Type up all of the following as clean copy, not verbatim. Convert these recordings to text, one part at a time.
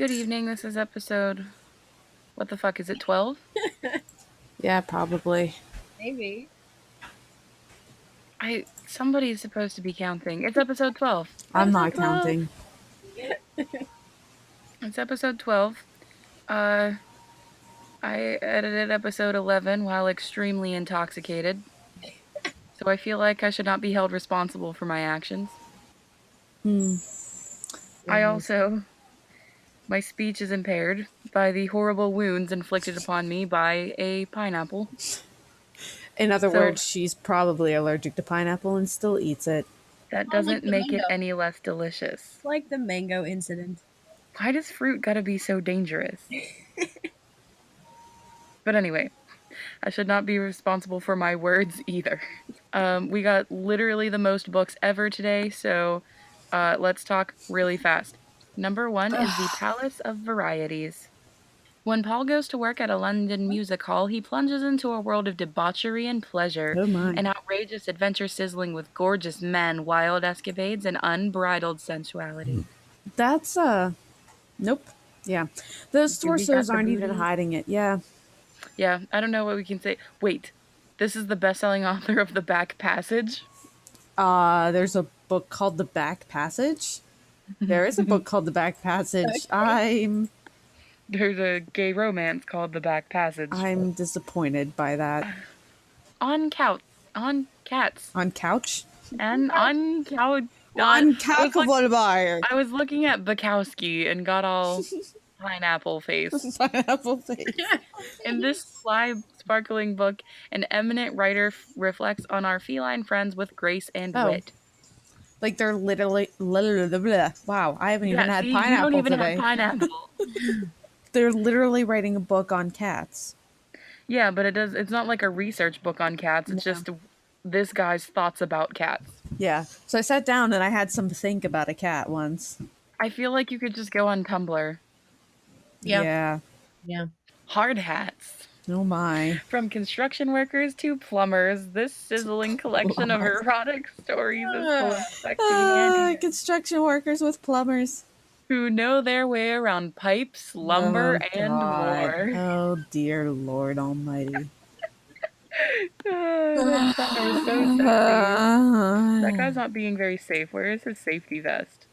Good evening. This is episode. What the fuck is it? 12? Yeah, probably. Maybe. Somebody's supposed to be counting. It's episode 12. I'm not Episode 12. counting. It's episode 12. I edited episode 11 while extremely intoxicated. So I feel like I should not be held responsible for my actions. My speech is impaired by the horrible wounds inflicted upon me by a pineapple. In other words, she's probably allergic to pineapple and still eats it. That doesn't make it any less delicious. It's like the mango incident. Why does fruit gotta be so dangerous? But anyway, I should not be responsible for my words either. We got literally the most books ever today, so let's talk really fast. Number 1 is The Palace of Varieties. When Paul goes to work at a London music hall, he plunges into a world of debauchery and pleasure, an outrageous adventure sizzling with gorgeous men, wild escapades, and unbridled sensuality. That's, nope. Yeah. Those torsos aren't even hiding it. Yeah. Yeah, I don't know what we can say. Wait, this is the best-selling author of The Back Passage? There's a book called The Back Passage? There is a book called The Back Passage. There's a gay romance called The Back Passage. I'm disappointed by that. On cats. On couch? And on couch. I was looking at Bukowski and got all pineapple face. Pineapple face. In this sly, sparkling book, an eminent writer reflects on our feline friends with grace and wit. Like they're literally wow, I haven't even had pineapple you don't even today. have pineapple. They're literally writing a book on cats. Yeah, but it's not like a research book on cats. It's just this guy's thoughts about cats. Yeah. So I sat down and I had some think about a cat once. I feel like you could just go on Tumblr. Yeah. Hard hats. Oh my. From construction workers to plumbers, this sizzling collection of erotic stories is full of sexy construction workers with plumbers who know their way around pipes, lumber, and more. Oh dear Lord Almighty. That summer is so sexy. That guy's not being very safe. Where is his safety vest?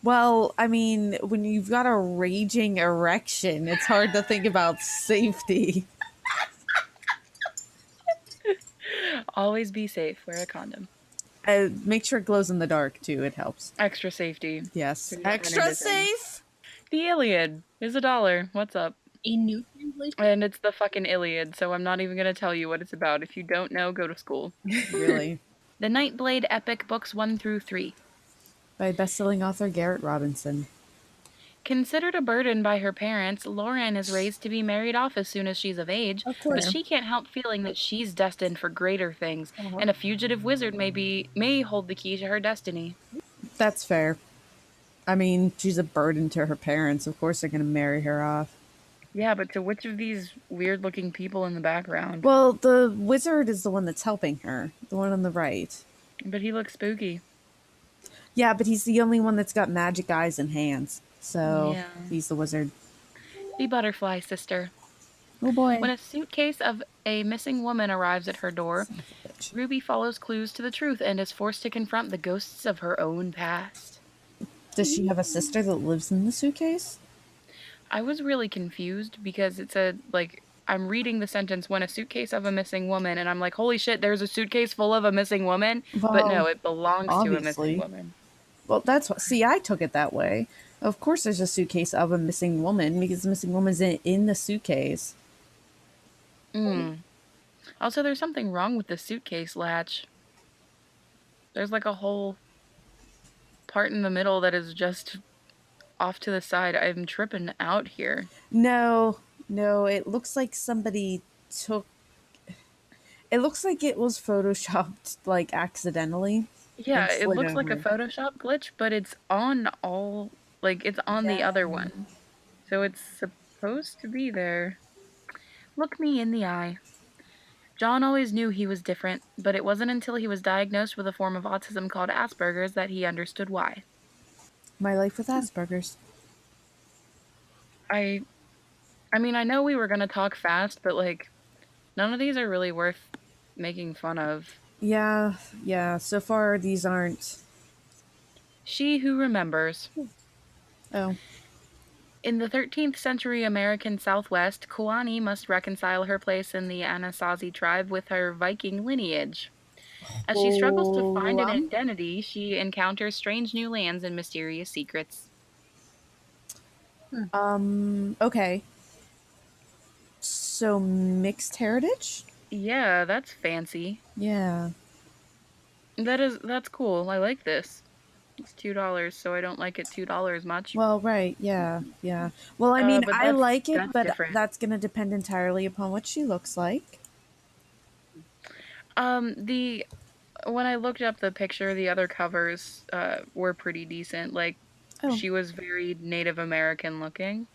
Well, I mean, when you've got a raging erection, it's hard to think about safety. Always be safe. Wear a condom. Make sure it glows in the dark, too. It helps. Extra safety. Yes. Extra safe! The Iliad is $1. What's up? A new translation? And it's the fucking Iliad, so I'm not even going to tell you what it's about. If you don't know, go to school. Really? The Nightblade Epic Books 1 through 3. By best-selling author Garrett Robinson. Considered a burden by her parents, Lauren is raised to be married off as soon as she's of age, but she can't help feeling that she's destined for greater things, and a fugitive wizard may hold the key to her destiny. That's fair. I mean, she's a burden to her parents. Of course they're going to marry her off. Yeah, but to which of these weird-looking people in the background? Well, the wizard is the one that's helping her. The one on the right. But he looks spooky. Yeah, but he's the only one that's got magic eyes and hands. So, he's the wizard. The Butterfly Sister. Oh boy. When a suitcase of a missing woman arrives at her door, Ruby follows clues to the truth and is forced to confront the ghosts of her own past. Does she have a sister that lives in the suitcase? I was really confused because it said, like, I'm reading the sentence, when a suitcase of a missing woman, and I'm like, holy shit, there's a suitcase full of a missing woman? Well, but no, it belongs to a missing woman. Well, that's what, see, I took it that way. Of course there's a suitcase of a missing woman, because the missing woman's in the suitcase. Also, there's something wrong with the suitcase latch. There's like a whole part in the middle that is just off to the side. I'm tripping out here. No, it looks like somebody took... It looks like it was photoshopped, like, accidentally. Yeah, it looks like a Photoshop glitch, but it's on all... Like, it's on the other one. So it's supposed to be there. Look me in the eye. John always knew he was different, but it wasn't until he was diagnosed with a form of autism called Asperger's that he understood why. My life with Asperger's. I mean, I know we were gonna talk fast, but like none of these are really worth making fun of. Yeah, yeah. So far, these aren't. She Who Remembers. Oh, In the 13th century American Southwest, Kuani must reconcile her place in the Anasazi tribe with her Viking lineage. As she struggles to find an um, identity, she encounters strange new lands and mysterious secrets. okay. So mixed heritage? Yeah, that's fancy. Yeah. That's cool. I like this. It's $2, so I don't like it $2 much. Well, right. Yeah. Yeah. Well, I mean, But I like it, that's but different. that's going to depend entirely upon what she looks like. The when I looked up the picture, the other covers were pretty decent. Like Oh, she was very Native American looking,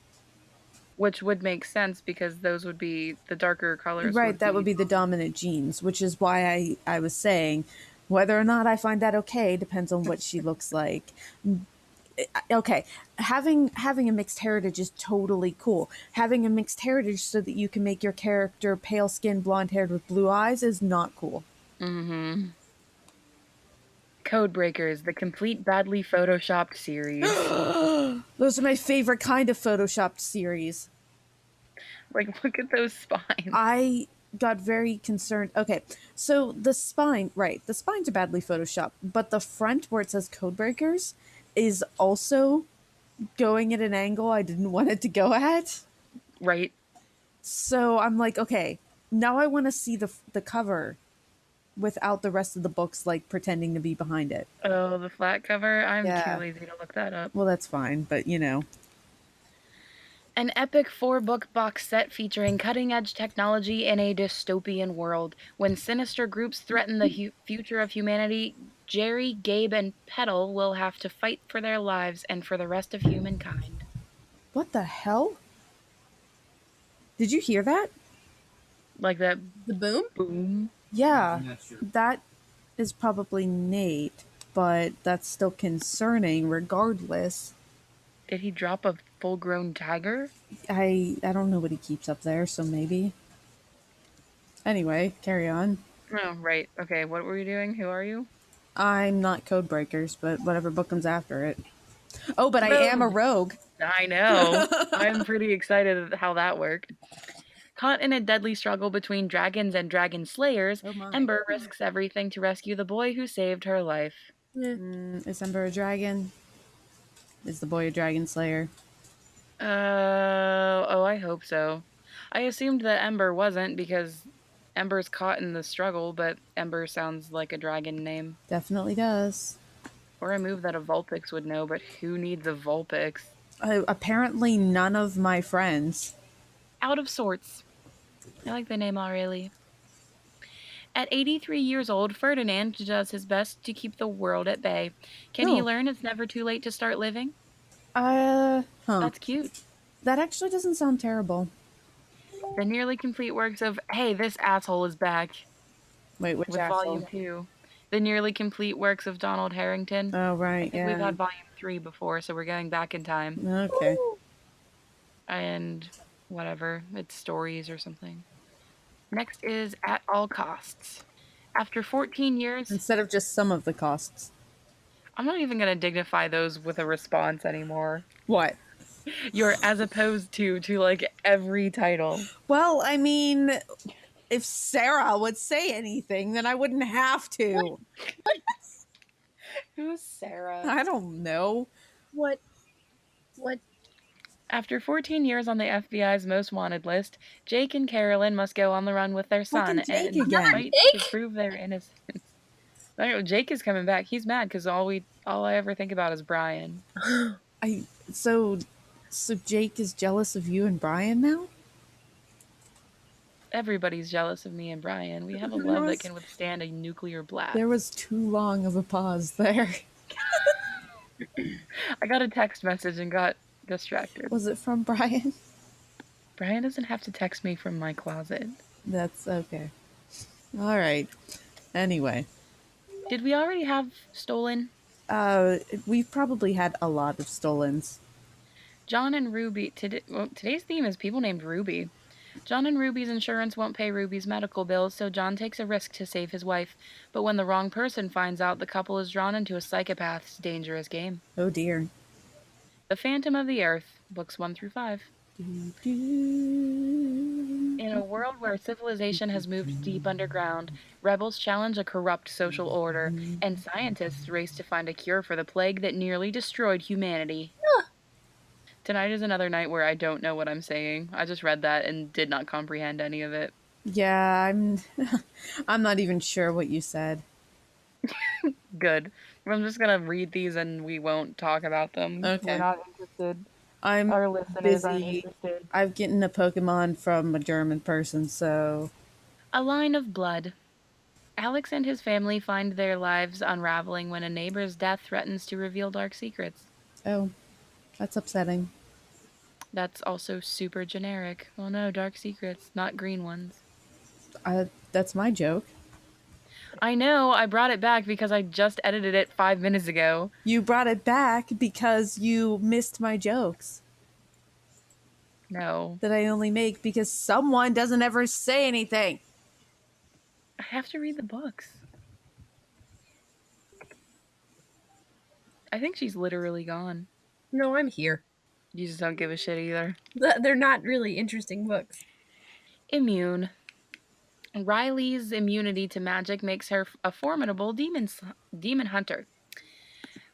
which would make sense because those would be the darker colors right. would That would be be the dominant genes, which is why I was saying whether or not I find that okay depends on what she looks like. Okay, having a mixed heritage is totally cool. Having a mixed heritage so that you can make your character pale skinned, blonde haired with blue eyes is not cool. mm-hmm. Codebreakers, the complete badly photoshopped series. Those are my favorite kind of photoshopped series. Like look at those spines. I got very concerned. Okay, so the spine, right? The spines are badly photoshopped, but the front where it says Codebreakers is also going at an angle I didn't want it to go at. Right. So I'm like, okay, now I want to see the cover without the rest of the books like pretending to be behind it. Oh, the flat cover. I'm too Yeah. lazy to look that up. Well, that's fine, but you know. An epic 4-book box set featuring cutting-edge technology in a dystopian world. When sinister groups threaten the future of humanity, Jerry, Gabe, and Petal will have to fight for their lives and for the rest of humankind. What the hell? Did you hear that? Like that The boom? boom. Yeah. That is probably Nate, but that's still concerning regardless. Did he drop a full-grown tiger? I don't know what he keeps up there, so maybe. Anyway, carry on. Oh, right. Okay, what were we doing? Who are you? I'm not Codebreakers, but whatever book comes after it. Oh, but I am a Rogue. rogue. I know. I'm pretty excited at how that worked. Caught in a deadly struggle between dragons and dragon slayers, Oh my. Ember risks everything to rescue the boy who saved her life. Yeah. Is Ember a dragon? Is the boy a dragon slayer? Oh, I hope so. I assumed that Ember wasn't because Ember's caught in the struggle, but Ember sounds like a dragon name. Definitely does. Or a move that a Vulpix would know, but who needs a Vulpix? Apparently, none of my friends. Out of sorts. I like the name already. At 83 years old, Ferdinand does his best to keep the world at bay. Can he Oh. learn it's never too late to start living? Huh. That's cute. That actually doesn't sound terrible. The nearly complete works of Hey, This Asshole is Back Wait, which with asshole? Volume 2. The nearly complete works of Donald Harrington. Oh, I right, think we've yeah. had Volume 3 before, so we're going back in time. Okay. And whatever, it's stories or something. Next is At All Costs. After 14 years, Instead of just some of the costs. I'm not even going to dignify those with a response anymore. What? You're as opposed to like every title. Well, I mean, if Sara would say anything, then I wouldn't have to. Who's Sara? I don't know. What? What? After 14 years on the FBI's most wanted list, Jake and Carolyn must go on the run with their son Fucking Jake and again. fight to prove their innocence. I don't know, Jake is coming back. He's mad because all I ever think about is Brian. So Jake is jealous of you and Brian now? Everybody's jealous of me and Brian. We have a love that can withstand a nuclear blast. There was too long of a pause there. I got a text message and got distracted. Was it from Brian? Brian doesn't have to text me from my closet. That's okay. All right. Anyway, Did we already have stolen? we've probably had a lot of stolens. John and Ruby. Today's theme is people named Ruby. John and Ruby's insurance won't pay Ruby's medical bills, so John takes a risk to save his wife. But when the wrong person finds out, the couple is drawn into a psychopath's dangerous game. Oh dear. The Phantom of the Earth, books 1 through 5. In a world where civilization has moved deep underground, rebels challenge a corrupt social order, and scientists race to find a cure for the plague that nearly destroyed humanity. Tonight is another night where I don't know what I'm saying. I just read that and did not comprehend any of it. Yeah, I'm not even sure what you said. Good. I'm just gonna read these and we won't talk about them. Okay. We're not interested. I'm Our listeners aren't busy. interested. I've gotten a Pokemon from a German person, so... A Line of Blood. Alex and his family find their lives unraveling when a neighbor's death threatens to reveal dark secrets. Oh, that's upsetting. That's also super generic. Oh no, dark secrets, not green ones. That's my joke. I know, I brought it back because I just edited it 5 minutes ago. You brought it back because you missed my jokes No. that I only make because someone doesn't ever say anything. I have to read the books. I think she's literally gone. No, I'm here. You just don't give a shit either. They're not really interesting books. Immune. Riley's immunity to magic makes her a formidable demon hunter.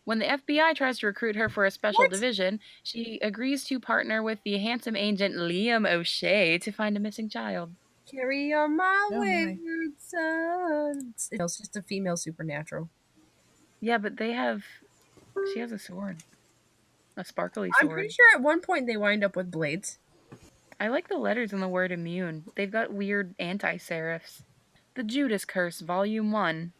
When the FBI tries to recruit her for a special division, she agrees to partner with the handsome agent Liam O'Shea to find a missing child. Carry on my Oh, my. wayward son. It's just a female supernatural. Yeah, but she has a sword. A sparkly sword. I'm pretty sure at one point they wind up with blades. I like the letters in the word immune. They've got weird anti-serifs. The Judas Curse, Volume 1.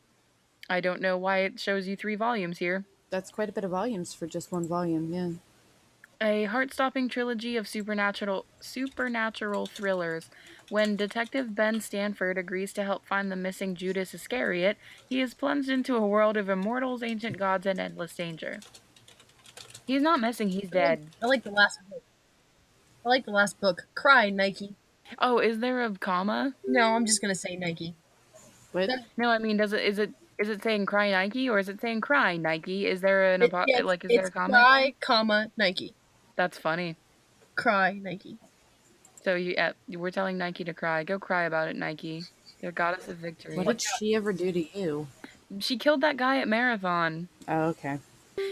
I don't know why it shows you 3 volumes here. That's quite a bit of volumes for just one volume, yeah. A heart-stopping trilogy of supernatural thrillers. When Detective Ben Stanford agrees to help find the missing Judas Iscariot, he is plunged into a world of immortals, ancient gods, and endless danger. He's not missing, he's dead. I like the last book. I like the last book. Cry, Nike. Oh, is there a comma? No, I'm just gonna say Nike. What? No, I mean, is it saying cry Nike or is it saying cry Nike? Is there is there a comma? Cry, comma, Nike. That's funny. Cry, Nike. So we're telling Nike to cry. Go cry about it, Nike. You're goddess of victory. What did she ever do to you? She killed that guy at Marathon. Oh, okay.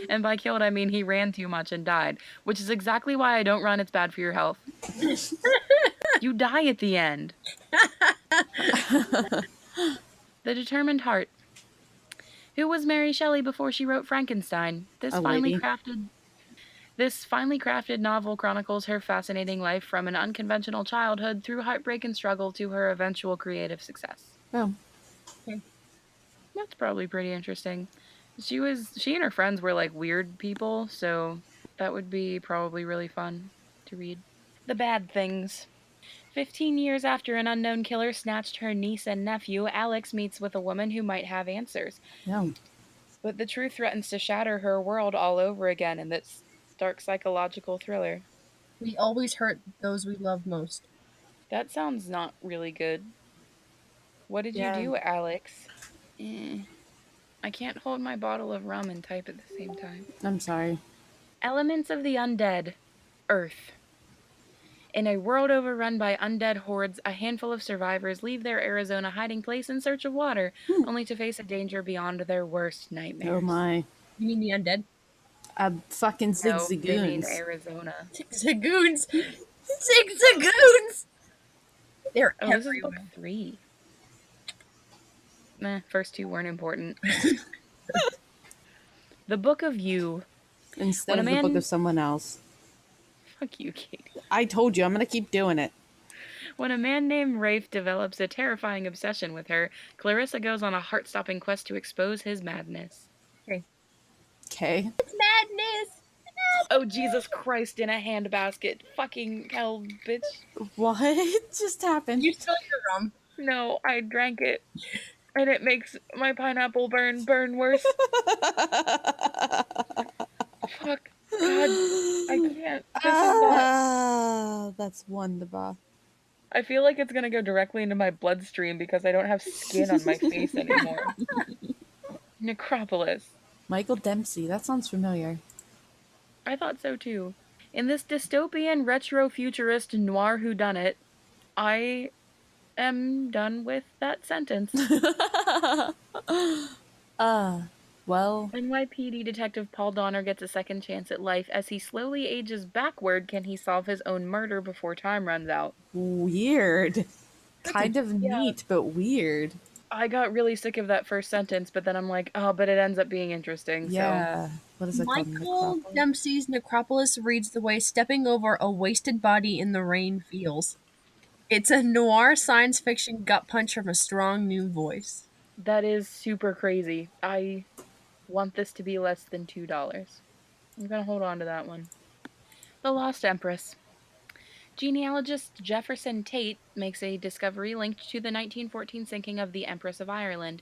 And by killed, I mean he ran too much and died. Which is exactly why I don't run. It's bad for your health. You die at the end. The Determined Heart. Who was Mary Shelley before she wrote Frankenstein? This finely crafted novel chronicles her fascinating life from an unconventional childhood through heartbreak and struggle to her eventual creative success. Oh. Okay. That's probably pretty interesting. She and her friends were like weird people, so that would be probably really fun to read. The Bad Things. 15 years after an unknown killer snatched her niece and nephew, Alex meets with a woman who might have answers. No. But the truth threatens to shatter her world all over again in this dark psychological thriller. We always hurt those we love most. That sounds not really good. What did you do, Alex? I can't hold my bottle of rum and type at the same time. I'm sorry. Elements of the Undead. Earth. In a world overrun by undead hordes, a handful of survivors leave their Arizona hiding place in search of water, only to face a danger beyond their worst nightmares. Oh my. You mean the undead? Fucking No, zigzagoons. they mean Arizona. Zigzagoons! Zigzagoons! They're Oh, this is everywhere. book 3. First 2 weren't important. The Book of You. Instead of the book of someone else. Fuck you, Katie. I told you, I'm gonna keep doing it. When a man named Rafe develops a terrifying obsession with her, Clarissa goes on a heart-stopping quest to expose his madness. Okay. It's madness! Oh, Jesus Christ, in a handbasket. Fucking hell, bitch. What just happened? You still your rum. No, I drank it. And it makes my pineapple burn worse. Fuck. God, I can't. This That's wonderful. I feel like it's gonna go directly into my bloodstream because I don't have skin on my face anymore. Necropolis. Michael Dempsey. That sounds familiar. I thought so too. In this dystopian, retro-futurist noir whodunit, I am done with that sentence. Well, NYPD Detective Paul Donner gets a second chance at life. As he slowly ages backward, can he solve his own murder before time runs out? weird. Kind of Yeah. neat, but weird. I got really sick of that first sentence, but then I'm like, oh, but it ends up being interesting, so. Yeah. What is it called? Michael Necropolis? Dempsey's Necropolis reads the way stepping over a wasted body in the rain feels. It's a noir science fiction gut punch from a strong new voice. That is super crazy. I want this to be less than $2. I'm gonna hold on to that one. The Lost Empress. Genealogist Jefferson Tate makes a discovery linked to the 1914 sinking of the Empress of Ireland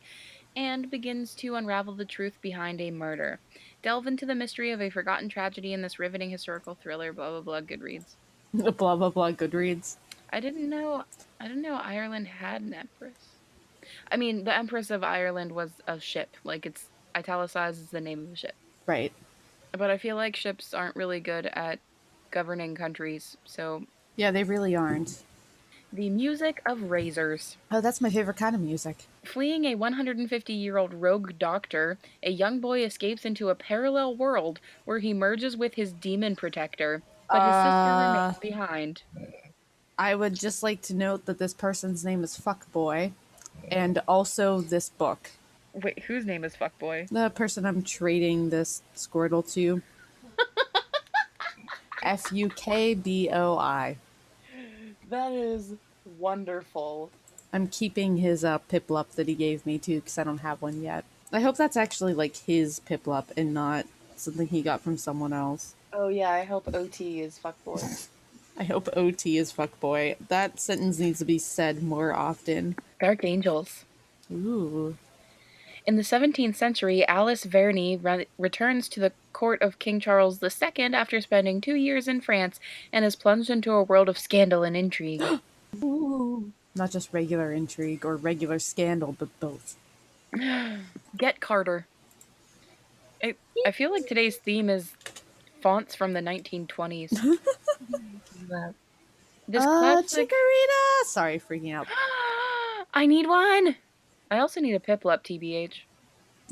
and begins to unravel the truth behind a murder. Delve into the mystery of a forgotten tragedy in this riveting historical thriller, blah blah blah, Goodreads. Blah blah blah. Goodreads. I didn't know Ireland had an empress. I mean, the Empress of Ireland was a ship. Like, it's italicized as the name of a ship. Right. But I feel like ships aren't really good at governing countries, so. Yeah, they really aren't. The music of razors. Oh, that's my favorite kind of music. Fleeing a 150-year-old rogue doctor, a young boy escapes into a parallel world where he merges with his demon protector, but his sister remains behind. I would just like to note that this person's name is Fuckboy, and also this book. Wait, whose name is Fuckboy? The person I'm trading this Squirtle to. Fuckboi. That is wonderful. I'm keeping his Piplup that he gave me too, because I don't have one yet. I hope that's actually like his Piplup and not something he got from someone else. Oh yeah, I hope OT is Fuckboy. I hope OT is Fuckboy. That sentence needs to be said more often. Dark Angels. Ooh. In the 17th century, Alice Verney returns to the court of King Charles II after spending 2 years in France and is plunged into a world of scandal and intrigue. Ooh. Not just regular intrigue or regular scandal, but both. Get Carter. I feel like today's theme is fonts from the 1920s. This classic. Chikorita! Sorry, freaking out. I need one! I also need a Piplup, TBH.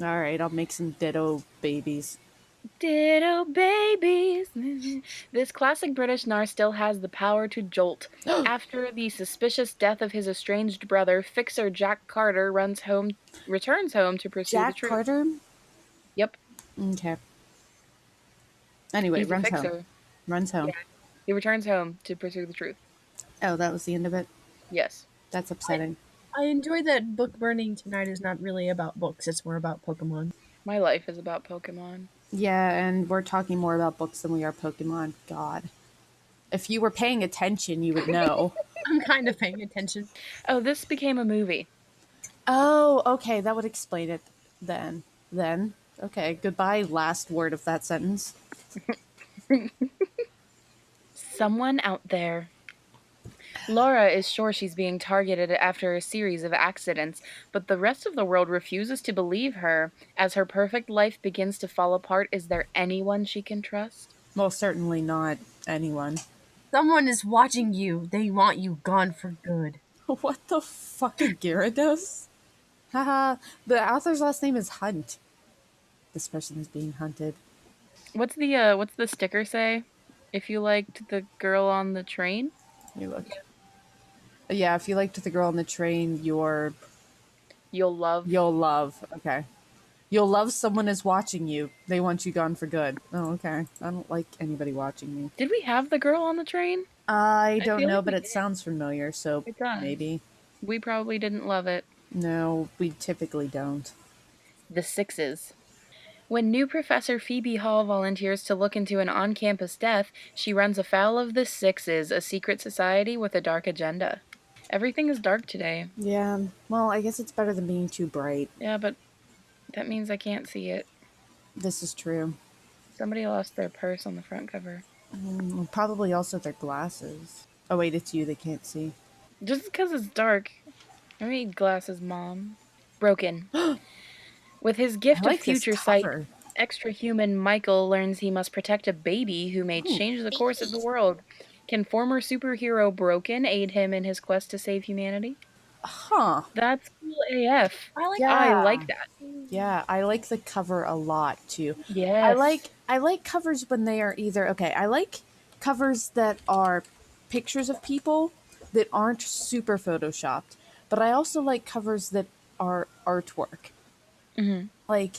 Alright, I'll make some Ditto babies. Ditto babies. This classic British nar still has the power to jolt. After the suspicious death of his estranged brother, fixer Jack Carter returns home to pursue the Jack truth. Carter? Yep. Okay. Anyway, He's the runs fixer. home. Runs home. Yeah. He returns home to pursue the truth. Oh, that was the end of it? Yes. That's upsetting. I enjoy that book burning tonight is not really about books, it's more about Pokemon. My life is about Pokemon. Yeah, and we're talking more about books than we are Pokemon. God. If you were paying attention, you would know. I'm kind of paying attention. Oh, this became a movie. Oh, okay, that would explain it then. Okay, goodbye, last word of that sentence. Someone out there. Laura is sure she's being targeted after a series of accidents, but the rest of the world refuses to believe her. As her perfect life begins to fall apart, is there anyone she can trust? Well, certainly not anyone. Someone is watching you. They want you gone for good. What the fuck, a Gyarados? Haha, the author's last name is Hunt. This person is being hunted. What's the sticker say? If you liked the girl on the train? You look. Yeah, if you liked the girl on the train, You'll love. you'll love. Okay. You'll love someone is watching you. They want you gone for good. Oh, okay. I don't like anybody watching me. Did we have the girl on the train? I don't feel know, like but we it did. sounds familiar, so It does. maybe. We probably didn't love it. No, we typically don't. The Sixes. When new Professor Phoebe Hall volunteers to look into an on-campus death, she runs afoul of the Sixes, a secret society with a dark agenda. Everything is dark today. Yeah, well, I guess it's better than being too bright. Yeah, but that means I can't see it. This is true. Somebody lost their purse on the front cover. Probably also their glasses. Oh wait, it's you. They can't see. Just because it's dark. I need glasses, Mom. Broken. With his I gift of like this future sight, cover. extra human Michael learns he must protect a baby who may Ooh. change the course of the world. Can former superhero Broken aid him in his quest to save humanity? Huh. That's cool AF. I like I Yeah. like that. Yeah, I like the cover a lot too. Yes. I like covers when they are either okay, I like covers that are pictures of people that aren't super photoshopped, but I also like covers that are artwork. Hmm. Like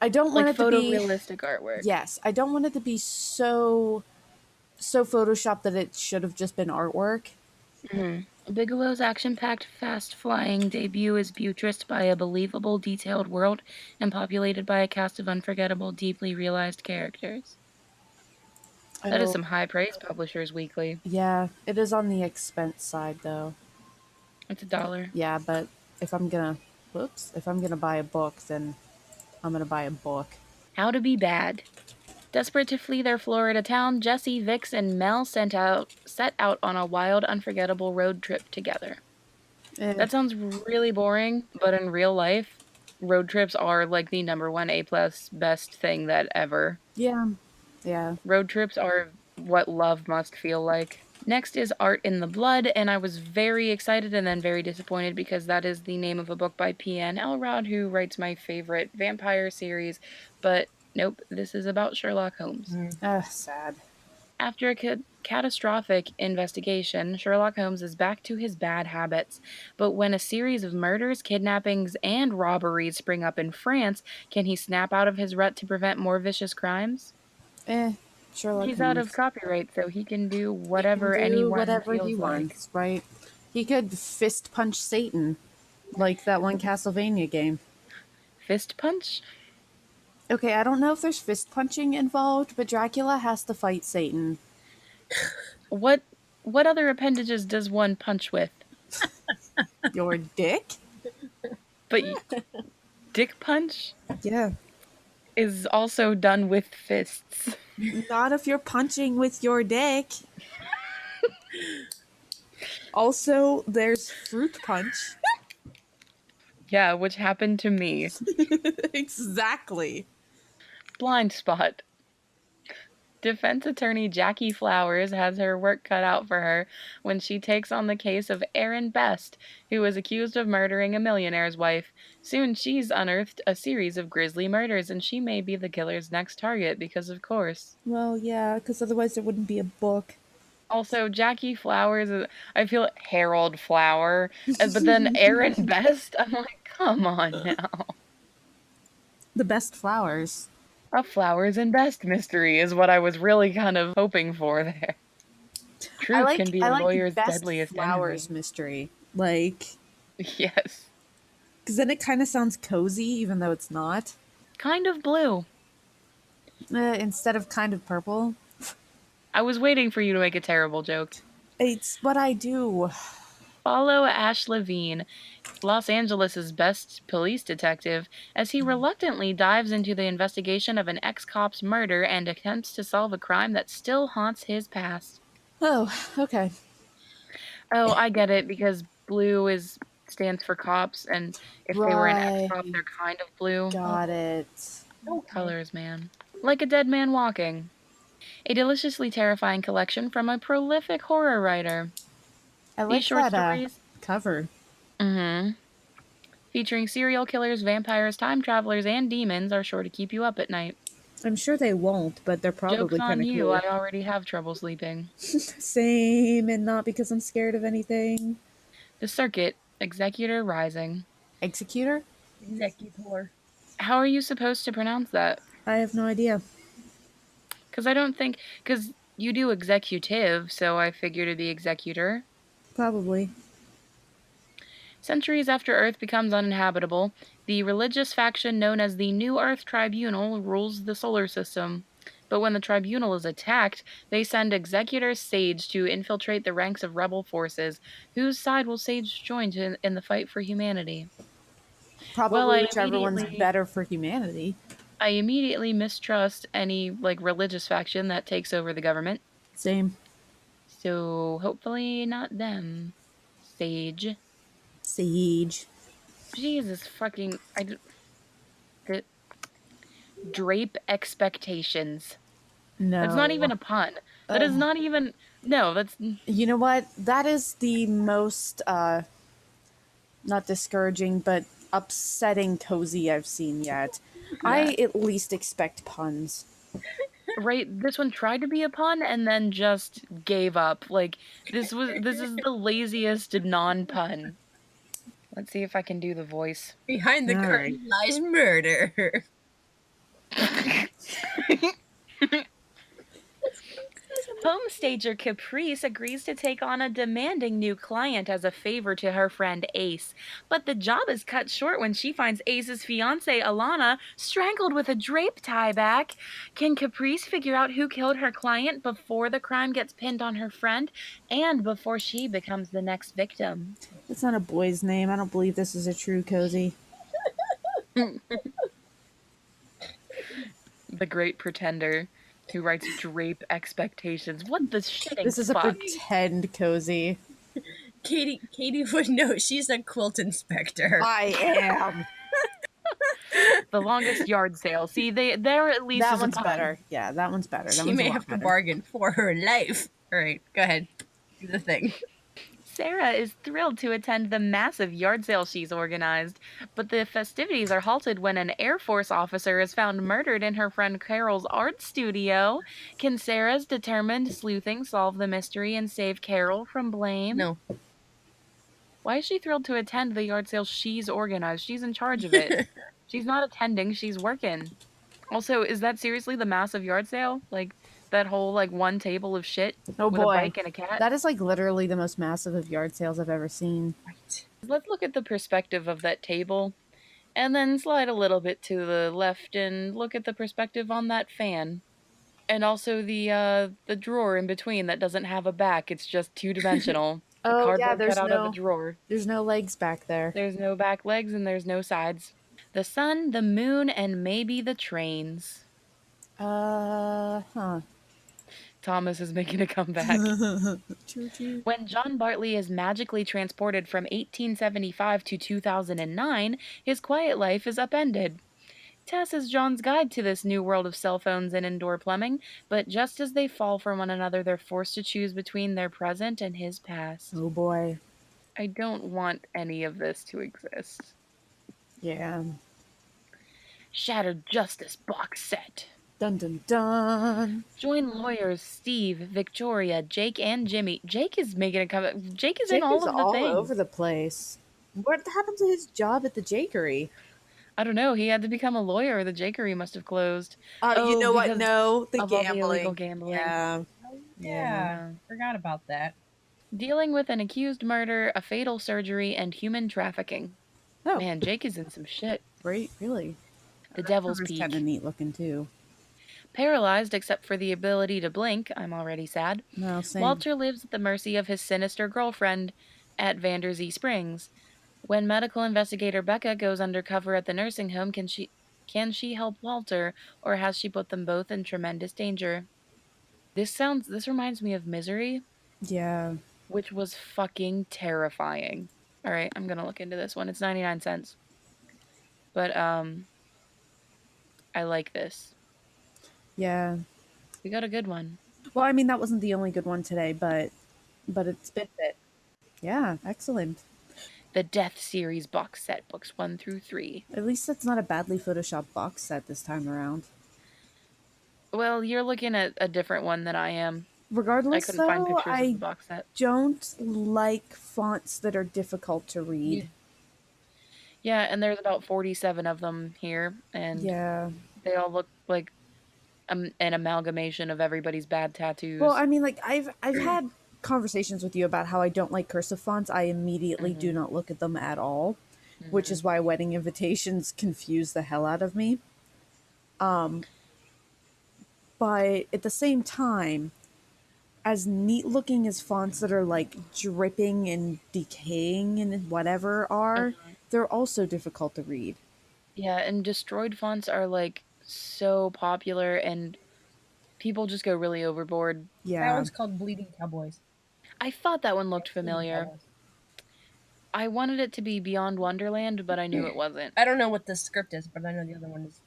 I don't want Like it to be photorealistic artwork. yes, I don't want it to be so photoshopped that it should have just been artwork. Bigelow's action-packed, fast-flying debut is buttressed by a believable, detailed world and populated by a cast of unforgettable, deeply realized characters. That is Oh, some high praise, Publishers Weekly. yeah, it is on the expense side though. It's $1. Yeah, but if I'm gonna, if I'm gonna buy a book, then I'm gonna buy a book. How to Be Bad. Desperate to flee their Florida town, Jesse, Vix, and Mel set out on a wild, unforgettable road trip together. Eh, That sounds really boring, but in real life, road trips are like the number one A plus best thing that ever. yeah, yeah. Road trips are what love must feel like. Next is Art in the Blood, and I was very excited and then very disappointed because that is the name of a book by P.N. Elrod, who writes my favorite vampire series. But nope, this is about Sherlock Holmes. Sad. After a catastrophic investigation, Sherlock Holmes is back to his bad habits. But when a series of murders, kidnappings, and robberies spring up in France, can he snap out of his rut to prevent more vicious crimes? Eh, Sherlock He's out of Holmes. copyright, so he can do He can whatever do anyone whatever he feels like. wants, right? He could fist punch Satan, like that one Castlevania game. Fistpunch? Okay, I don't know if there's fist punching involved, but Dracula has to fight Satan. What what other appendages does one punch with? Your dick? But Dick Punch Yeah. is also done with fists. Not if you're punching with your dick. Also, there's fruit punch. Yeah, which happened to me. Exactly. Blind spot. Defense attorney Jackie Flowers has her work cut out for her when she takes on the case of Aaron Best, who was accused of murdering a millionaire's wife. Soon she's unearthed a series of grisly murders, and she may be the killer's next target because, of course. Well, yeah, because otherwise there wouldn't be a book. Also, Jackie Flowers, I feel Harold Flower, but then Aaron Best, I'm like, come on now. The best flowers. A Flowers and Best mystery is what I was really kind of hoping for there. Truth can be I a like lawyer's best deadliest flowers enemy. mystery. Like, Yes. because then it kind of sounds cozy, even though it's not. Kind of blue. Instead of kind of purple. I was waiting for you to make a terrible joke. It's what I do. Follow Ash Levine, Los Angeles' best police detective, as he reluctantly dives into the investigation of an ex-cop's murder and attempts to solve a crime that still haunts his past. Oh, okay. Oh, I get it, because blue stands for cops, and if they were an ex-cop, Right. they're kind of blue. Got it. Colors, man. Like a dead man walking. A deliciously terrifying collection from a prolific horror writer. I These like short that stories, cover. featuring serial killers, vampires, time travelers, and demons, are sure to keep you up at night. I'm sure they won't, but they're Joke's probably on kind of you, cool. I already have trouble sleeping. Same, and not because I'm scared of anything. The Circuit, Executor Rising. Executor? Executor. How are you supposed to pronounce that? I have no idea. Because you do executive, so I figured it'd be executor. Probably. Centuries after Earth becomes uninhabitable, the religious faction known as the New Earth Tribunal rules the solar system. But when the tribunal is attacked, they send Executor Sage to infiltrate the ranks of rebel forces. Whose side will Sage join in the fight for humanity? Well, Probably whichever one's better for humanity. I immediately mistrust any religious faction that takes over the government. Same. So hopefully not them. Sage. Sage. Jesus fucking. The Drape Expectations. That's not even No. a pun. That is not even. No, that's. You know what? That is the most, not discouraging, but upsetting cozy I've seen yet. Yeah. I at least expect puns. Right, this one tried to be a pun and then just gave up. Like, this is the laziest non-pun. Let's see if I can do the voice. Behind the All right. curtain lies murder. Homestager Caprice agrees to take on a demanding new client as a favor to her friend Ace. But the job is cut short when she finds Ace's fiancée, Alana, strangled with a drape tieback. Can Caprice figure out who killed her client before the crime gets pinned on her friend and before she becomes the next victim? It's not a boy's name. I don't believe this is a true cozy. The great pretender who writes Drape Expectations. What the shitting This is a fuck? pretend cozy. Katie would know she's a quilt inspector. I am. The longest yard sale. See, there at least That is one's a pun. better. Yeah, that one's better. That She one's may a lot have to better. bargain for her life. All right, go ahead. Do the thing. Sara is thrilled to attend the massive yard sale she's organized, but the festivities are halted when an Air Force officer is found murdered in her friend Carol's art studio. Can Sarah's determined sleuthing solve the mystery and save Carol from blame? No. Why is she thrilled to attend the yard sale she's organized? She's in charge of it. She's not attending, she's working. Also, is that seriously the massive yard sale? Like, that whole, like, one table of shit Oh with a boy. bike and a cat? That is like literally the most massive of yard sales I've ever seen. Right. Let's look at the perspective of that table, and then slide a little bit to the left and look at the perspective on that fan. And also the drawer in between that doesn't have a back, it's just two-dimensional. A Oh yeah, cardboard there's cutout of a no drawer. there's no legs back there. There's no back legs and there's no sides. The sun, the moon, and maybe the trains. Huh. Thomas is making a comeback. Choo choo. When John Bartley is magically transported from 1875 to 2009, his quiet life is upended. Tess is John's guide to this new world of cell phones and indoor plumbing, but just as they fall for one another, they're forced to choose between their present and his past. Oh boy. I don't want any of this to exist. Yeah. Shattered Justice box set. Dun dun dun. Join lawyers Steve, Victoria, Jake, and Jimmy. Jake is making a comeback. Jake is Jake in all is of the all things. over the place. What happened to his job at the Jakery? I don't know. He had to become a lawyer. The Jakery must have closed. You know what? because No, the of all the gambling. illegal gambling. Yeah. Yeah. Forgot about that. Dealing with an accused murder, a fatal surgery, and human trafficking. Oh, Man, Jake is in some shit. great. Really? The Devil's Cover's Peak. kind of neat looking too. Paralyzed except for the ability to blink, I'm already sad. No, same. Walter lives at the mercy of his sinister girlfriend at Vandersea Springs. When medical investigator Becca goes undercover at the nursing home, can she help Walter, or has she put them both in tremendous danger? This reminds me of Misery, Yeah. which was fucking terrifying. All right, I'm going to look into this one. It's 99 cents. But I like this. Yeah. We got a good one. Well, I mean, that wasn't the only good one today, but it's been it. Yeah, excellent. The Death Series box set, books 1 through 3. At least it's not a badly photoshopped box set this time around. Well, you're looking at a different one than I am. I Regardless, couldn't find though, pictures of I the box set. don't like fonts that are difficult to read. Yeah, and there's about 47 of them here, and Yeah. they all look like an amalgamation of everybody's bad tattoos. Well, I mean, like I've had conversations with you about how I don't like cursive fonts. I immediately do not look at them at all, which is why wedding invitations confuse the hell out of me. But at the same time, as neat looking as fonts that are like dripping and decaying and whatever are, they're also difficult to read. Yeah, and destroyed fonts are like so popular, and people just go really overboard. That Yeah. one's called Bleeding Cowboys. I thought that one looked That familiar. was. I wanted it to be Beyond Wonderland, but I knew it wasn't. I don't know what the script is, but I know the other one is.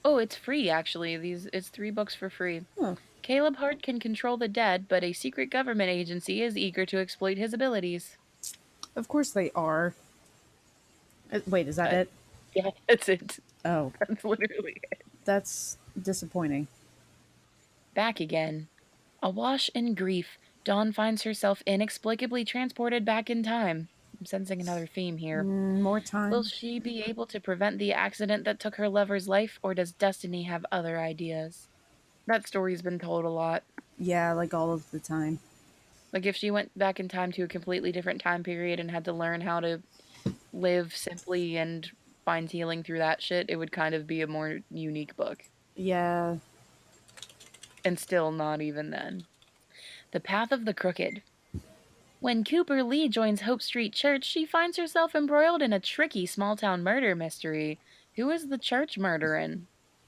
Oh, it's free actually. It's 3 books for free. Huh. Caleb Hart can control the dead, but a secret government agency is eager to exploit his abilities. Of course they are. Wait, is that Uh, it? yeah, that's it. Oh, That's literally it. that's disappointing. Back again. Awash in grief, Dawn finds herself inexplicably transported back in time. I'm sensing another theme here. More Will time. she be able to prevent the accident that took her lover's life, or does destiny have other ideas? That story's been told a lot. Yeah, like all of the time. Like, if she went back in time to a completely different time period and had to learn how to live simply and find healing through that shit, it would kind of be a more unique book. Yeah. And still not even then. The Path of the Crooked. When Cooper Lee joins Hope Street Church, she finds herself embroiled in a tricky small town murder mystery. Who is the church murdering?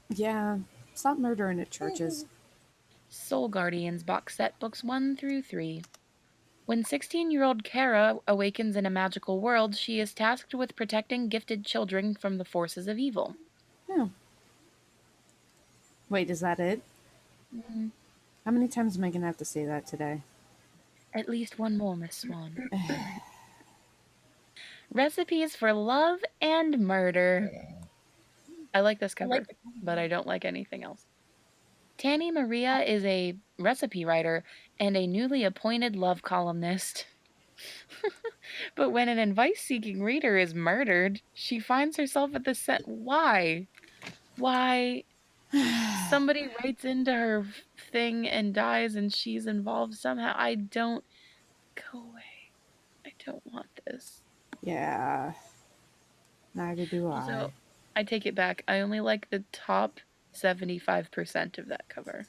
Yeah. Stop murdering at churches. Soul Guardians box set books 1 through 3. When 16-year-old Kara awakens in a magical world, she is tasked with protecting gifted children from the forces of evil. Yeah. Wait, is that it? Mm, How many times am I going to have to say that today? at least one more, Miss Swan. Recipes for Love and Murder. I like this cover, but I don't like anything else. Tanny Maria is a recipe writer and a newly appointed love columnist. But when an advice-seeking reader is murdered, she finds herself at the set. Why? Why? Somebody writes into her thing and dies and she's involved somehow. I don't. Go away. I don't want this. Yeah. Neither do Also, I. I take it back. I only like the top 75% of that cover.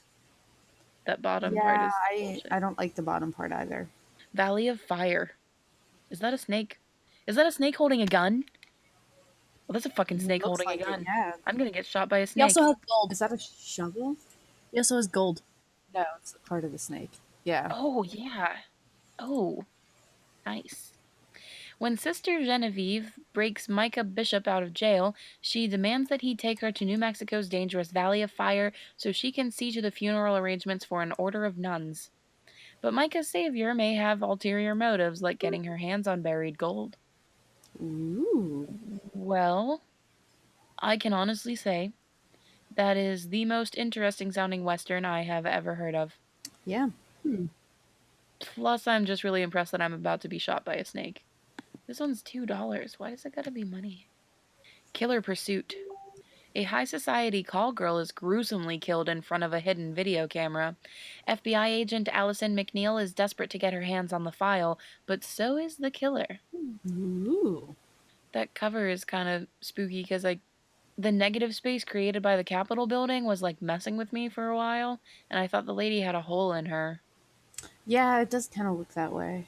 That bottom part Yeah, is I bullshit. I don't like the bottom part either. Valley of Fire. Is that a snake? Is that a snake holding a gun? Well, that's a fucking snake Looks holding a like it, gun. yeah. I'm gonna get shot by a He snake. also has gold. Is that a shovel? He also has gold. No, it's part of the snake. Yeah. Oh, yeah. Oh, nice. When Sister Genevieve breaks Micah Bishop out of jail, she demands that he take her to New Mexico's dangerous Valley of Fire so she can see to the funeral arrangements for an order of nuns. But Micah's savior may have ulterior motives, like getting her hands on buried gold. Ooh. Well, I can honestly say that is the most interesting sounding Western I have ever heard of. Yeah. Plus, I'm just really impressed that I'm about to be shot by a snake. This one's $2. Why does it gotta be money? Killer Pursuit. A high society call girl is gruesomely killed in front of a hidden video camera. FBI agent Allison McNeil is desperate to get her hands on the file, but so is the killer. Ooh. That cover is kind of spooky because, like, the negative space created by the Capitol building was, like, messing with me for a while, and I thought the lady had a hole in her. Yeah, it does kind of look that way.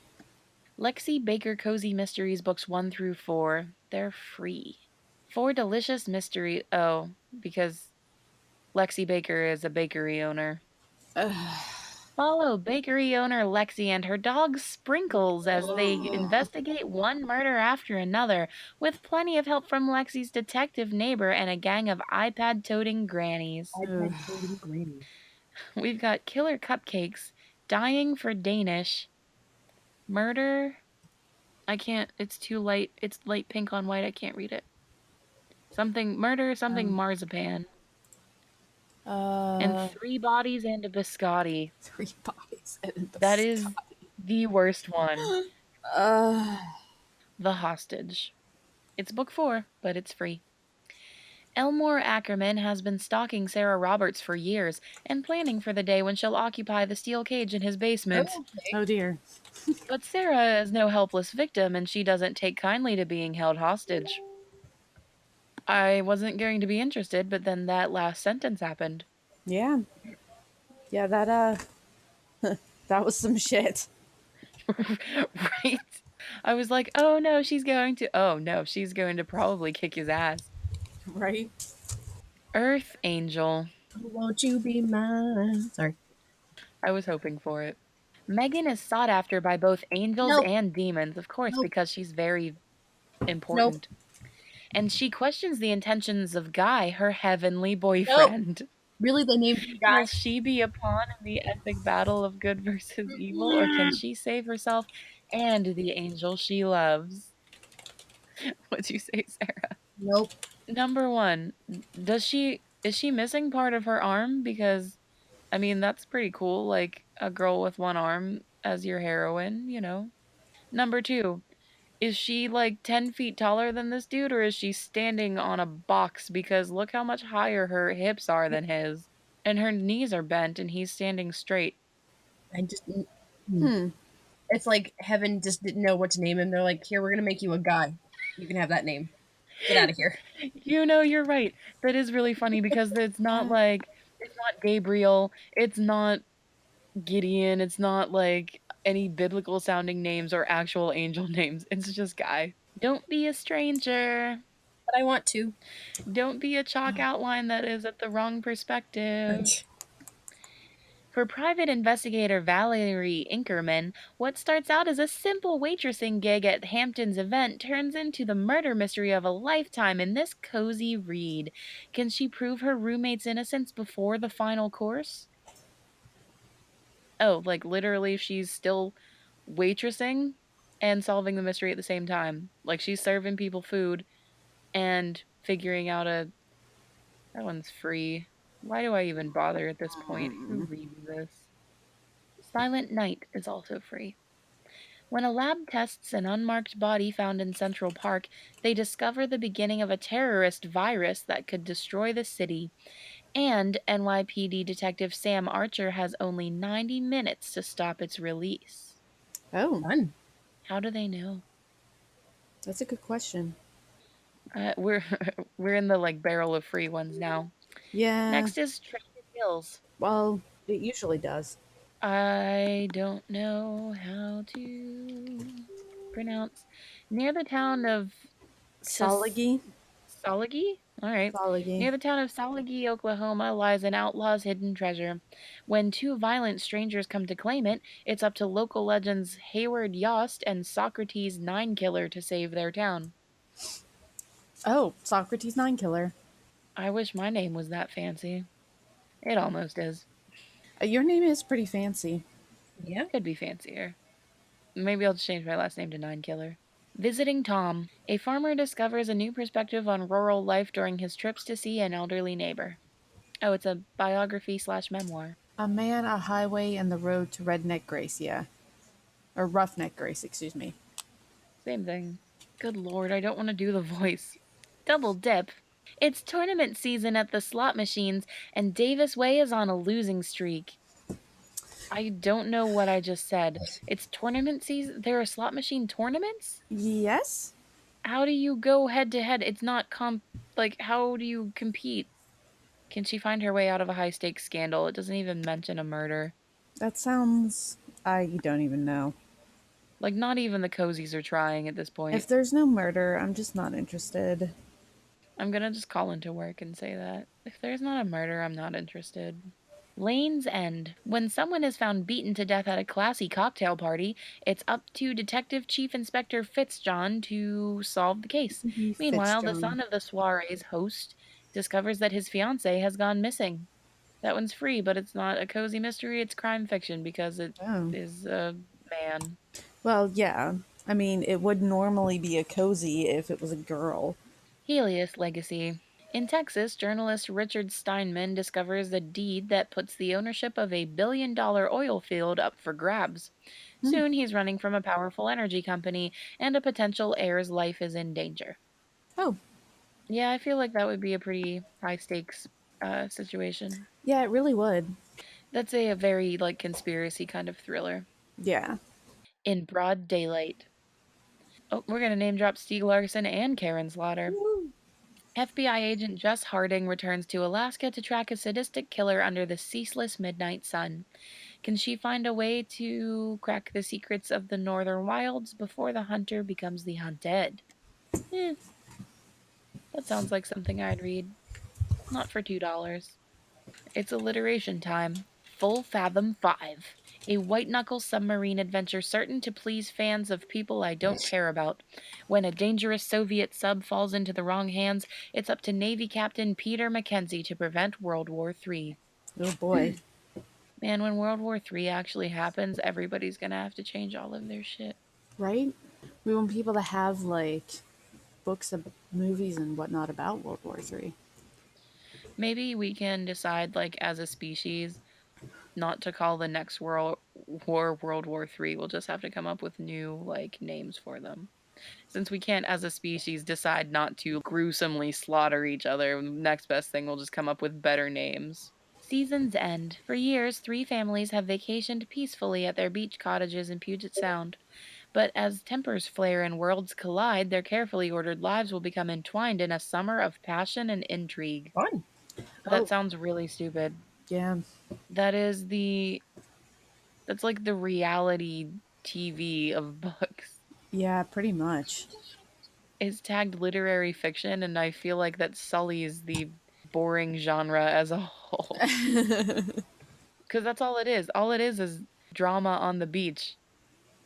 Lexi Baker Cozy Mysteries books 1 through 4. They're free. 4 delicious mystery. Oh, because Lexi Baker is a bakery owner. Follow bakery owner Lexi and her dog Sprinkles as they investigate one murder after another, with plenty of help from Lexi's detective neighbor and a gang of iPad-toting grannies. We've got Killer Cupcakes, Dying for Danish, Murder. I can't. It's too light. It's light pink on white. I can't read it. Something murder. Something marzipan. And 3 bodies and a biscotti. 3 bodies and a That is the worst one. The Hostage. It's book 4, but it's free. Elmore Ackerman has been stalking Sara Roberts for years and planning for the day when she'll occupy the steel cage in his basement. Oh dear. But Sara is no helpless victim and she doesn't take kindly to being held hostage. I wasn't going to be interested, but then that last sentence happened. Yeah. Yeah, that that was some shit. Right? I was like, oh no, she's going to probably kick his ass. Right? Earth Angel. Won't you be mine? Sorry. I was hoping for it. Megan is sought after by both angels Nope. and demons, of course, Nope. because she's very Nope. important. And she questions the intentions of Guy, her heavenly Nope. boyfriend. Really, they named the Will guy? she be a pawn in the epic battle of good versus evil, or can she save herself and the angel she loves? What'd you say, Sarah? Nope. Number one, is she missing part of her arm? Because I mean that's pretty cool, like a girl with one arm as your heroine, you know. Number two, is she like 10 feet taller than this dude, or is she standing on a box? Because look how much higher her hips are than his. And her knees are bent and he's standing straight. I just. Hmm. It's like heaven just didn't know what to name him. They're like, here, we're gonna make you a guy. You can have that name. Get out of here. You know, you're right. That is really funny because it's not Gabriel, it's not Gideon, it's not like any biblical sounding names or actual angel names. It's just Guy. Don't be a stranger. But I want to. Don't be a chalk outline that is at the wrong perspective. For private investigator Valerie Inkerman, what starts out as a simple waitressing gig at Hampton's event turns into the murder mystery of a lifetime in this cozy read. Can she prove her roommate's innocence before the final course? Oh, like literally she's still waitressing and solving the mystery at the same time. Like she's serving people food and figuring out a that one's free. Why do I even bother at this point? Who reads this? Silent Night is also free. When a lab tests an unmarked body found in Central Park, they discover the beginning of a terrorist virus that could destroy the city. And NYPD Detective Sam Archer has only 90 minutes to stop its release. Oh, Fun. How do they know? that's a good question. We're we're in the like barrel of free ones now. Yeah. Next is Traded Hills. Well, it usually does. I don't know how to pronounce. Near the town of Salagi. Salagi? All right. Salagi. Near the town of Salagi, Oklahoma, lies an outlaw's hidden treasure. When two violent strangers come to claim it, it's up to local legends Hayward Yost and Socrates Nine Killer to save their town. Oh, Socrates Nine Killer. I wish my name was that fancy. It almost is. Your name is pretty fancy. Yeah. Could be fancier. Maybe I'll just change my last name to Nine Killer. Visiting Tom. A farmer discovers a new perspective on rural life during his trips to see an elderly neighbor. Oh, it's a biography slash memoir. A man, a highway, and the road to Redneck Grace, yeah. Or Roughneck Grace, excuse me. Same thing. Good lord, I don't want to do the voice. Double dip. It's tournament season at the slot machines, and Davis Way is on a losing streak. I don't know what I just said. It's tournament season? There are slot machine tournaments? Yes? How do you go head to head? It's not like, how do you compete? Can she find her way out of a high stakes scandal? It doesn't even mention a murder. That sounds. I don't even know. Like, not even the cozies are trying at this point. If there's no murder, I'm just not interested. I'm gonna just call into work and say that. If there's not a murder, I'm not interested. Lane's End. When someone is found beaten to death at a classy cocktail party, it's up to Detective Chief Inspector Fitzjohn to solve the case. Meanwhile, the son of the soiree's host discovers that his fiancée has gone missing. That one's free, but it's not a cozy mystery, it's crime fiction because it is a man. Well, yeah. I mean, it would normally be a cozy if it was a girl. Helios Legacy. In Texas, journalist Richard Steinman discovers a deed that puts the ownership of a billion-dollar oil field up for grabs. Soon he's running from a powerful energy company, and a potential heir's life is in danger. Oh. Yeah, I feel like that would be a pretty high-stakes situation. Yeah, it really would. That's a very, like, conspiracy kind of thriller. Yeah. In Broad Daylight. Oh, we're gonna name drop Stieg Larsson and Karen Slaughter. FBI agent Jess Harding returns to Alaska to track a sadistic killer under the ceaseless midnight sun. Can she find a way to crack the secrets of the northern wilds before the hunter becomes the hunted? That sounds like something I'd read. Not for $2. It's alliteration time. Full Fathom 5. A white-knuckle submarine adventure certain to please fans of people I don't care about. When a dangerous Soviet sub falls into the wrong hands, it's up to Navy Captain Peter Mackenzie to prevent World War III. Oh boy. Man, when World War III actually happens, everybody's gonna have to change all of their shit. Right? We want people to have like books of movies and whatnot about World War III. Maybe we can decide, like, as a species, not to call the next World War III. We'll just have to come up with new, like, names for them. Since we can't, as a species, decide not to gruesomely slaughter each other, next best thing, we'll just come up with better names. Season's End. For years, 3 families have vacationed peacefully at their beach cottages in Puget Sound. But as tempers flare and worlds collide, their carefully ordered lives will become entwined in a summer of passion and intrigue. Fun. That Oh, sounds really stupid. yeah. That is the that's like the reality TV of books. Yeah, pretty much. It's tagged literary fiction, and I feel like that sullies the boring genre as a whole. Because that's all it is. All it is drama on the beach.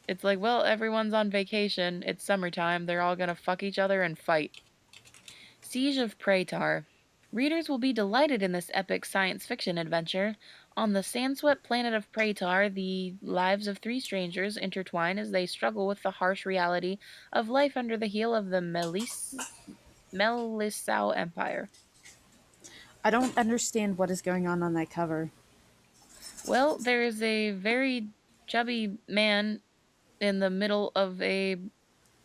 It's like, well, everyone's on vacation. It's summertime. They're all gonna fuck each other and fight. Siege of Praetor. Readers will be delighted in this epic science fiction adventure. On the sand-swept planet of Praetor, the lives of 3 strangers intertwine as they struggle with the harsh reality of life under the heel of the Melisau Empire. I don't understand what is going on that cover. Well, there is a very chubby man in the middle of a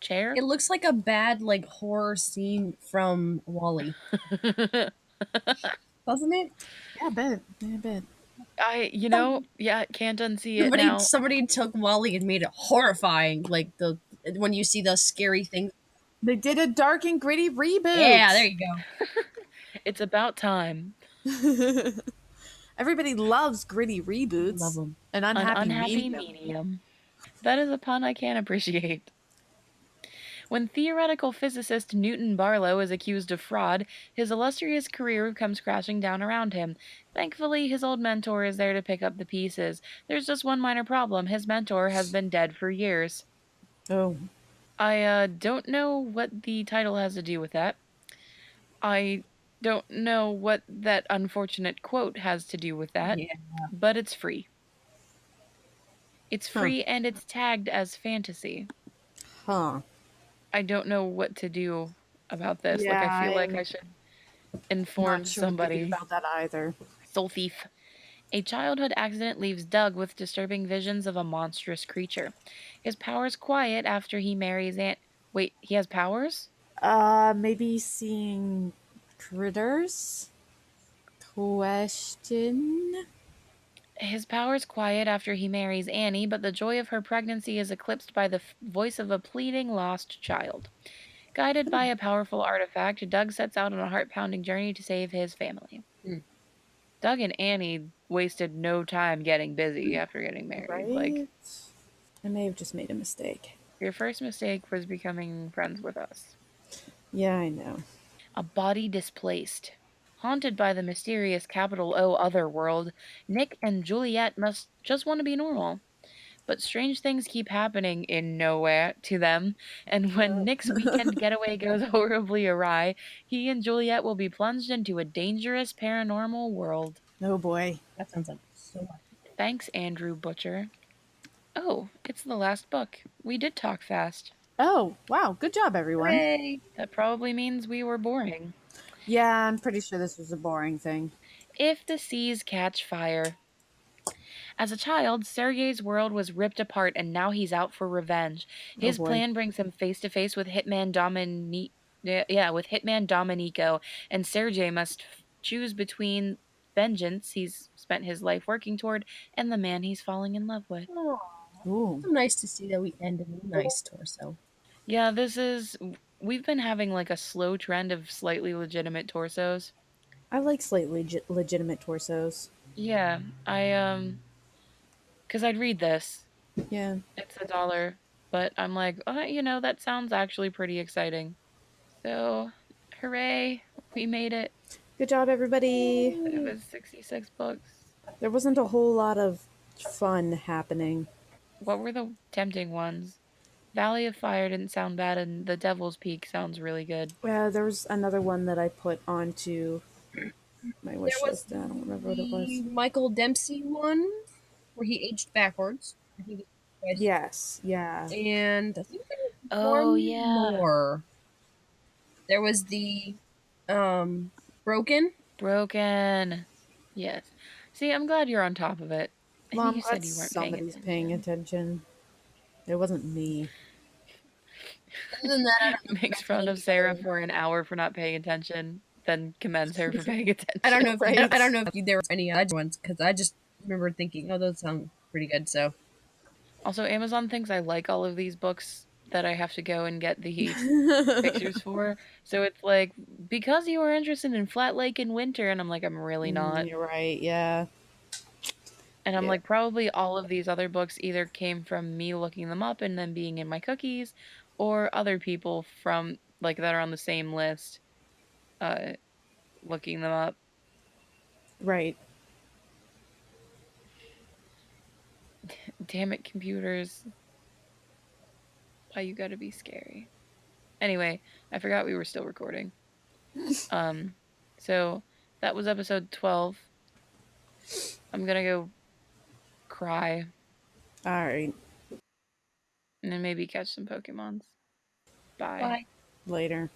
chair. It looks like a bad like horror scene from Wally, doesn't it? Yeah, I bet. Yeah, I bet. Yeah, can't unsee it Somebody now. somebody took Wally and made it horrifying. Like the when you see the scary things. They did a dark and gritty Yeah, there reboot. you go. It's about time. Everybody loves gritty Love reboots. them. An An unhappy unhappy medium. medium. That is a pun I can't appreciate. When theoretical physicist Newton Barlow is accused of fraud, his illustrious career comes crashing down around him. Thankfully, his old mentor is there to pick up the pieces. There's just one minor problem: his mentor has been dead for years. Oh, I don't know what the title has to do with that. I don't know what that unfortunate quote has to do with that, Yeah. but it's free. It's huh. free and it's tagged as fantasy. Huh. I don't know what to do about this. Like, Yeah, I feel like I I'm should inform not sure what to do somebody. about that either. Soul Thief. A childhood accident leaves Doug with disturbing visions of a monstrous creature. His powers quiet after he marries Aunt. Wait, he has powers? Maybe seeing critters? Question? His powers quiet after he marries Annie, but the joy of her pregnancy is eclipsed by the voice of a pleading lost child. Guided by a powerful artifact, Doug sets out on a heart pounding journey to save his family. Hmm. Doug and Annie wasted no time getting busy after getting married. Like, Right? I may have just made a mistake. your first mistake was becoming friends with us. Yeah, I know. A body displaced. Haunted by the mysterious capital O otherworld, Nick and Juliet must just want to be normal. But strange things keep happening in nowhere to them, and when Nick's weekend getaway goes horribly awry, he and Juliet will be plunged into a dangerous paranormal world. Oh boy. That sounds like so much. Thanks, Andrew Butcher. Oh, it's the last book. We did talk fast. Oh, wow. Good job, everyone. Hooray! That probably means we were boring. Yeah, I'm pretty sure this was a boring thing. If the seas catch fire. As a child, Sergei's world was ripped apart and now he's out for revenge. Oh His boy. plan brings him face to face with Hitman with Hitman Dominico, and Sergei must choose between vengeance he's spent his life working toward and the man he's falling in love with. Oh, Ooh. so nice to see that we ended with a nice torso. Yeah, we've been having like a slow trend of slightly legitimate torsos. I like slightly legitimate torsos. Yeah, cuz I'd read this. Yeah. It's $1, but I'm like, that sounds actually pretty exciting. So, hooray, we made it. Good job, everybody. It Yay. was 66 books. There wasn't a whole lot of Fun happening. What were the tempting ones? Valley of Fire didn't sound bad, and the Devil's Peak sounds really good. There was another one that I put onto my There wish was list. I don't remember what it the was. Michael Dempsey one where he aged backwards. I think it's twice. Yes, yeah. And I think there was Oh, one yeah. more. There was the Broken. Broken. Yes. See, I'm glad you're on top of it. I Well, knew I'm you glad said you weren't paying somebody's paying attention. attention. It wasn't me. Other than that, I don't know if you Makes guys fun had of any Sarah other. for an hour for not paying attention, then commends her for paying I don't attention. know if Right. I don't know if there were any other ones because I just remember thinking, oh, those sound pretty good. So Also, Amazon thinks I like all of these books that I have to go and get the pictures for. So it's like, because you were interested in Flat Lake in winter, and I'm like, I'm really not. You're right. Yeah. And I'm Yeah. like, probably all of these other books either came from me looking them up and then being in my cookies, or other people from, like, that are on the same list, uh, looking them up. Right. Damn it, computers. Why you gotta be scary? Anyway, I forgot we were still recording. Um, so that was episode 12. I'm gonna go cry All right. and then maybe catch some Pokemons. Bye. bye. Later.